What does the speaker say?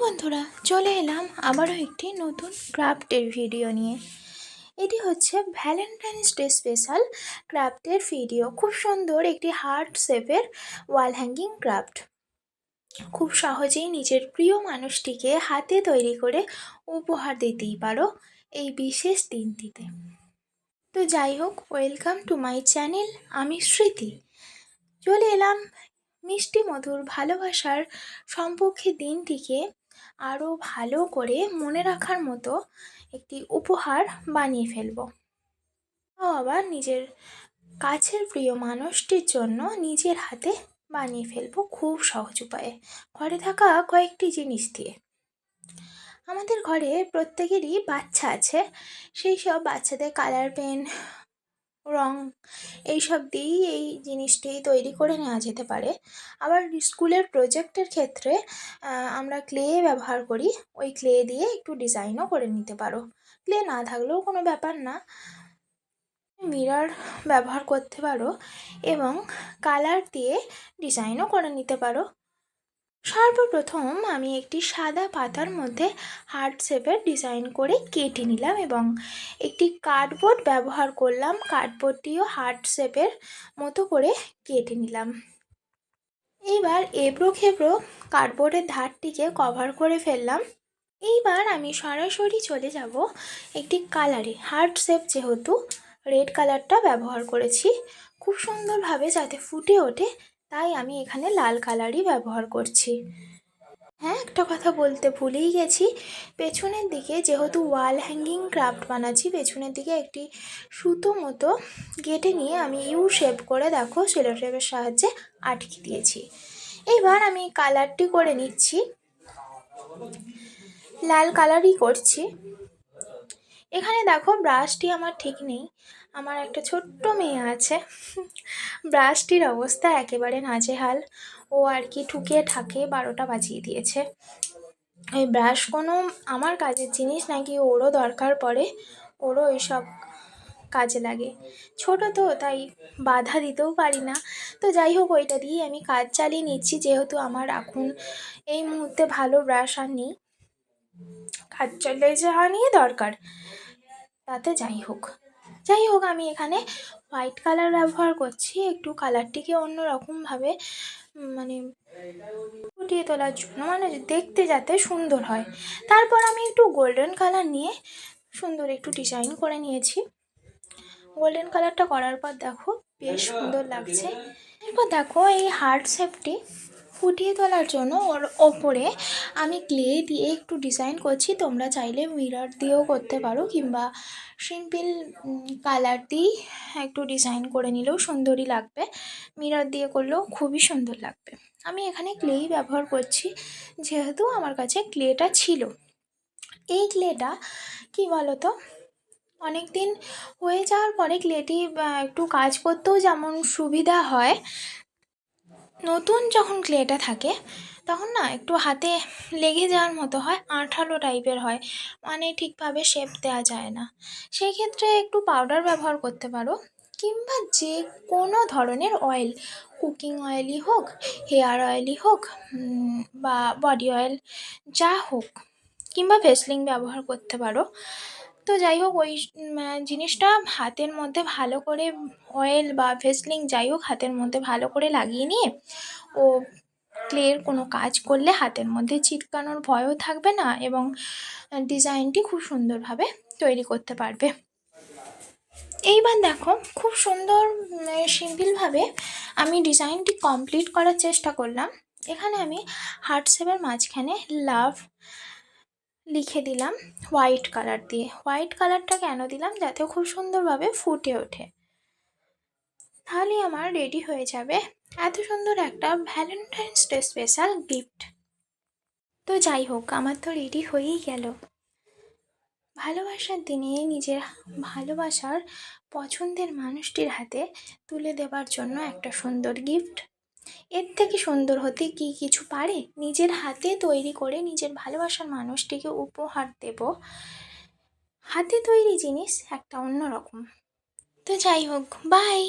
বন্ধুরা, চলে এলাম আবারও একটি নতুন ক্রাফটের ভিডিও নিয়ে। এটি হচ্ছে ভ্যালেন্টাইন্স ডে স্পেশাল ক্রাফটের ভিডিও। খুব সুন্দর একটি হার্ট শেপের ওয়াল হ্যাঙ্গিং ক্রাফট। খুব সহজেই নিজের প্রিয় মানুষটিকে হাতে তৈরি করে উপহার দিতেই পারো এই বিশেষ দিনটিতে। তো যাই হোক, ওয়েলকাম টু মাই চ্যানেল। আমি স্মৃতি। চলে এলাম মিষ্টি মধুর ভালোবাসার সম্পর্কে দিনটিকে আরও ভালো করে মনে রাখার মতো একটি উপহার বানিয়ে ফেলবো। তাও আবার নিজের কাছের প্রিয় মানুষটির জন্য নিজের হাতে বানিয়ে ফেলবো খুব সহজ উপায়ে, ঘরে থাকা কয়েকটি জিনিস দিয়ে। আমাদের ঘরে প্রত্যেকেরই বাচ্চা আছে। সেই সব বাচ্চাদের কালার পেন, রং, এইসব দিয়েই এই জিনিসটি তৈরি করে নেওয়া যেতে পারে। আবার স্কুলের প্রজেক্টের ক্ষেত্রে আমরা ক্লে ব্যবহার করি। ওই ক্লে দিয়ে একটু ডিজাইনও করে নিতে পারো। ক্লে না থাকলেও কোনো ব্যাপার না, মিরর ব্যবহার করতে পারো এবং কালার দিয়ে ডিজাইনও করে নিতে পারো। সর্বপ্রথম আমি একটি সাদা পাতার মধ্যে হার্ট শেপের ডিজাইন করে কেটে নিলাম এবং একটি কার্ডবোর্ড ব্যবহার করলাম। কার্ডবোর্ডটিও হার্ট শেপের মতো করে কেটে নিলাম। এইবার এবড়ো খেবড়ো কার্ডবোর্ডের ধারটিকে কভার করে ফেললাম। এইবার আমি সরাসরি চলে যাব একটি কালারে। হার্ট শেপ যেহেতু রেড কালারটা ব্যবহার করেছি খুব সুন্দরভাবে যাতে ফুটে ওঠে, তাই আমি এখানে লাল কালারই ব্যবহার করছি। হ্যাঁ, একটা কথা বলতে ভুলেই গেছি। পেছনের দিকে যেহেতু ওয়াল হ্যাঙ্গিং ক্রাফট বানাচ্ছি, পেছনের দিকে একটি সুতো মতো কেটে নিয়ে আমি ইউ শেপ করে দেখো সেলো টেপের সাহায্যে আটকে দিয়েছি। এইবার আমি কালারটি করে নিচ্ছি, লাল কালারই করছি। এখানে দেখো ব্রাশটি আমার ঠিক নেই। আমার একটা ছোট্ট মেয়ে আছে, ব্রাশটির অবস্থা একেবারে নাজেহাল। ও আর কি ঠুকে ঠাকে 12টা বাজিয়ে দিয়েছে। এই ব্রাশ কোনো আমার কাজের জিনিস নাকি ওরও দরকার পড়ে, ওরও এইসব কাজে লাগে। ছোট তো, তাই বাধা দিতেও পারি না। তো যাই হোক, ওইটা দিয়ে আমি কাজ চালিয়ে নিচ্ছি, যেহেতু আমার এখন এই মুহূর্তে ভালো ব্রাশ আর নেই। কাজ চালিয়ে যাওয়া নিয়ে দরকার, তাতে যাই হোক আমি এখানে হোয়াইট কালার ব্যবহার করছি একটু কালারটিকে অন্যরকমভাবে মানে ফুটিয়ে তোলার জন্য, মানে দেখতে যাতে সুন্দর হয়। তারপর আমি একটু গোল্ডেন কালার নিয়ে সুন্দর একটু ডিজাইন করে নিয়েছি। গোল্ডেন কালারটা করার পর দেখো বেশ সুন্দর লাগছে। এরপর দেখো এই হার্ট শেপটি ফুটিয়ে তোলার জন্য ওর ওপরে আমি ক্লে দিয়ে একটু ডিজাইন করছি। তোমরা চাইলে মিরর দিয়েও করতে পারো, কিংবা সিম্পল কালার দিয়েই একটু ডিজাইন করে নিলেও সুন্দরই লাগবে। মিরর দিয়ে করলেও খুবই সুন্দর লাগবে। আমি এখানে ক্লেই ব্যবহার করছি, যেহেতু আমার কাছে ক্লেটা ছিল। এই ক্লেটা কি বলো তো, অনেক দিন হয়ে যাওয়ার পরে ক্লেটি একটু কাজ করতেও যেমন সুবিধা হয়, নতুন যখন ক্লেটা থাকে তখন না একটু হাতে লেগে যাওয়ার মতো হয়, আঠালো টাইপের হয়, মানে ঠিকভাবে শেপ দেওয়া যায় না। সেই ক্ষেত্রে একটু পাউডার ব্যবহার করতে পারো, কিংবা যে কোনো ধরনের অয়েল, কুকিং অয়েলই হোক, হেয়ার অয়েলই হোক, বা বডি অয়েল যা হোক, কিংবা ভেসলিন ব্যবহার করতে পারো। তো যাই হোক, ওই জিনিসটা হাতের মধ্যে ভালো করে, অয়েল বা ভেসলিন যাই হোক, হাতের মধ্যে ভালো করে লাগিয়ে নিয়ে ও ক্লের কোনো কাজ করলে হাতের মধ্যে চিটকানোর ভয়ও থাকবে না এবং ডিজাইনটি খুব সুন্দরভাবে তৈরি করতে পারবে। এইবার দেখো খুব সুন্দর সিম্পলভাবে আমি ডিজাইনটি কমপ্লিট করার চেষ্টা করলাম। এখানে আমি হার্ট শেপের মাঝখানে লাভ লিখে দিলাম হোয়াইট কালার দিয়ে। হোয়াইট কালারটা কেন দিলাম, যাতে খুব সুন্দরভাবে ফুটে ওঠে। তাহলেই আমার রেডি হয়ে যাবে এত সুন্দর একটা ভ্যালেন্টাইন্স ডে স্পেশাল গিফট। তো যাই হোক, আমার তো রেডি হয়েই গেল। ভালোবাসার দিনে নিজের ভালোবাসার পছন্দের মানুষটির হাতে তুলে দেবার জন্য একটা সুন্দর গিফট। এর থেকে সুন্দর হতে কি কিছু পারে? নিজের হাতে তৈরি করে নিজের ভালোবাসার মানুষটিকে উপহার দেব। হাতে তৈরি জিনিস একটা অন্যরকম। তো যাই হোক, বাই।